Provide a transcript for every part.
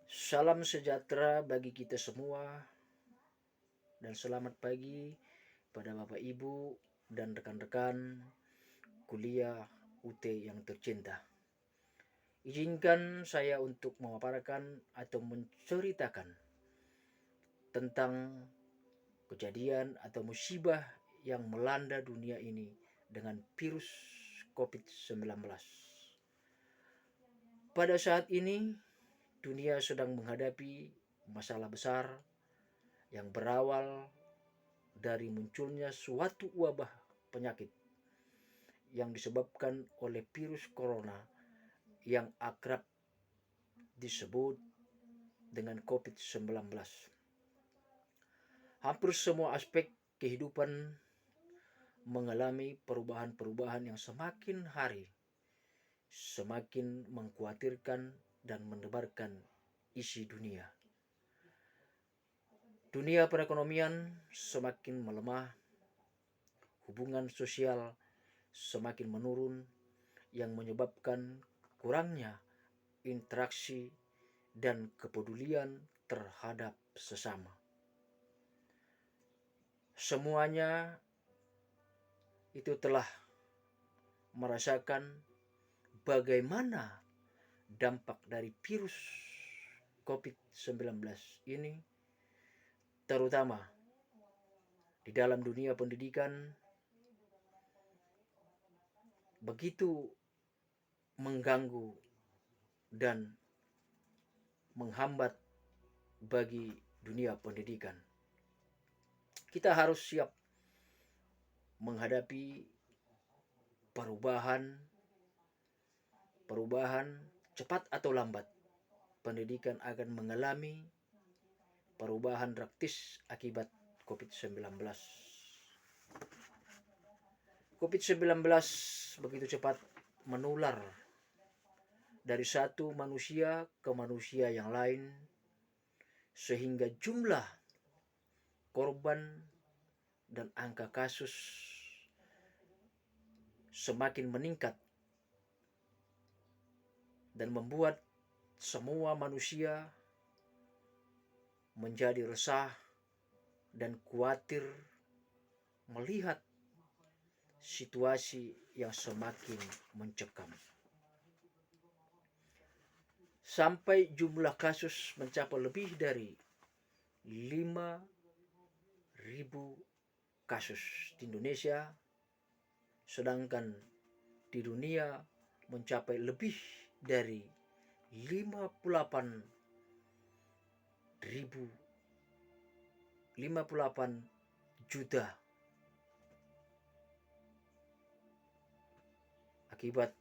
Salam sejahtera bagi kita semua dan selamat pagi pada Bapak Ibu dan rekan-rekan kuliah UT yang tercinta. Izinkan saya untuk memaparkan atau menceritakan tentang kejadian atau musibah yang melanda dunia ini dengan virus COVID-19. Pada saat ini dunia sedang menghadapi masalah besar yang berawal dari munculnya suatu wabah penyakit yang disebabkan oleh virus corona yang akrab disebut dengan COVID-19. Hampir semua aspek kehidupan mengalami perubahan-perubahan yang semakin hari semakin mengkhawatirkan dan menebarkan isi dunia. Dunia perekonomian semakin melemah, hubungan sosial semakin menurun yang menyebabkan kurangnya interaksi dan kepedulian terhadap sesama. Semuanya itu telah merasakan bagaimana dampak dari virus COVID-19 ini, terutama di dalam dunia pendidikan, begitu mengganggu dan menghambat bagi dunia pendidikan. Kita harus siap menghadapi perubahan cepat atau lambat. Pendidikan akan mengalami perubahan drastis akibat COVID-19. COVID-19 begitu cepat menular dari satu manusia ke manusia yang lain, sehingga jumlah korban dan angka kasus semakin meningkat dan membuat semua manusia menjadi resah dan khawatir melihat situasi yang semakin mencekam. Sampai jumlah kasus mencapai lebih dari 5.000 kasus di Indonesia, sedangkan di dunia mencapai lebih dari 58 juta akibat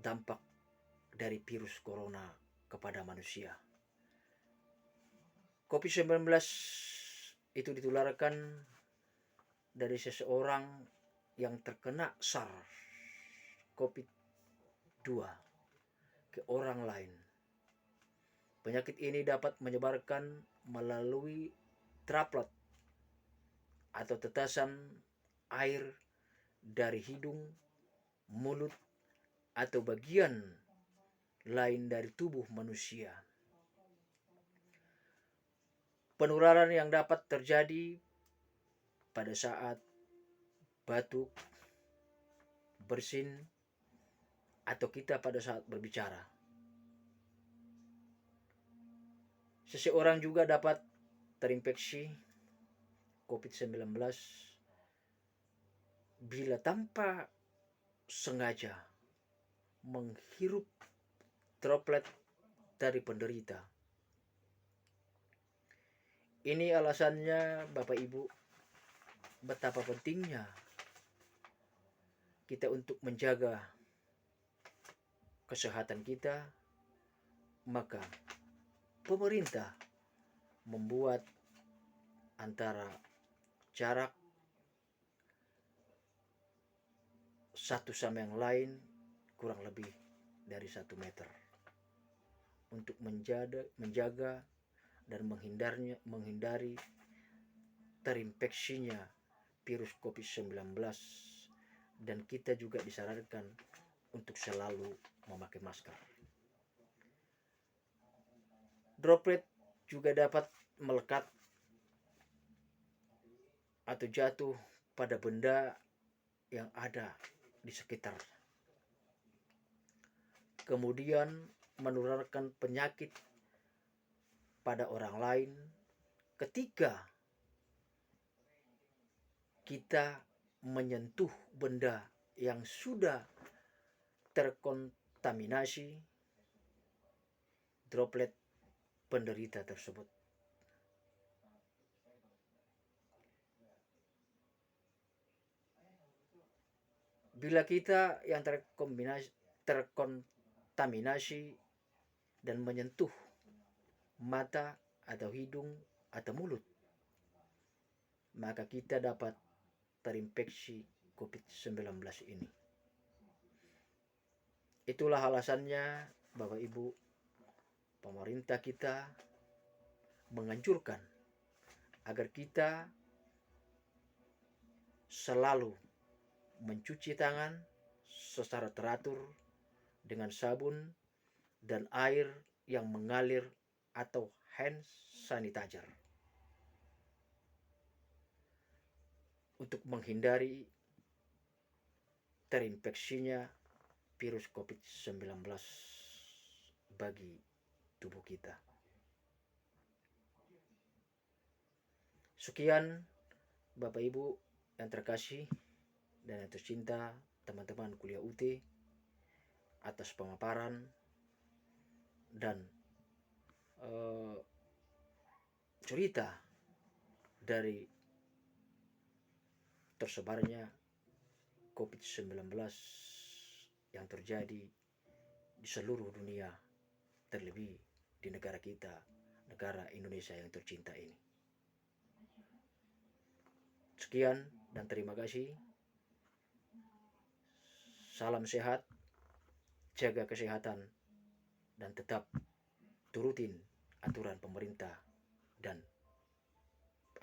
dampak dari virus corona kepada manusia. COVID-19 itu ditularkan dari seseorang yang terkena SARS-CoV-2 ke orang lain. Penyakit ini dapat menyebarkan melalui droplet atau tetesan air dari hidung, mulut, atau bagian lain dari tubuh manusia. Penularan yang dapat terjadi pada saat batuk, bersin, atau kita pada saat berbicara. Seseorang juga dapat terinfeksi COVID-19 bila tanpa sengaja menghirup droplet dari penderita. Ini alasannya Bapak Ibu, betapa pentingnya kita untuk menjaga kesehatan kita. Maka pemerintah membuat antara jarak satu sama yang lain kurang lebih dari 1 meter untuk menjaga dan menghindari terinfeksinya virus COVID-19, dan kita juga disarankan untuk selalu memakai masker. Droplet juga dapat melekat atau jatuh pada benda yang ada di sekitar, kemudian menularkan penyakit pada orang lain ketika kita menyentuh benda yang sudah terkontaminasi droplet penderita tersebut. Bila kita yang terkontaminasi dan menyentuh mata atau hidung atau mulut, maka kita dapat terinfeksi COVID-19 ini. Itulah alasannya Bapak Ibu, pemerintah kita menganjurkan agar kita selalu mencuci tangan secara teratur dengan sabun dan air yang mengalir atau hand sanitizer untuk menghindari terinfeksinya virus COVID-19 bagi tubuh kita. Sekian Bapak Ibu yang terkasih dan yang tercinta, teman-teman kuliah UT, atas pemaparan dan cerita dari tersebarnya COVID-19 yang terjadi di seluruh dunia, terlebih di negara kita, negara Indonesia yang tercinta ini. Sekian dan terima kasih. Salam sehat, jaga kesehatan, dan tetap turutin aturan pemerintah dan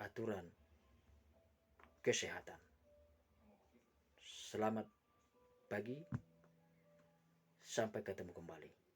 aturan kesehatan. Selamat pagi, sampai ketemu kembali.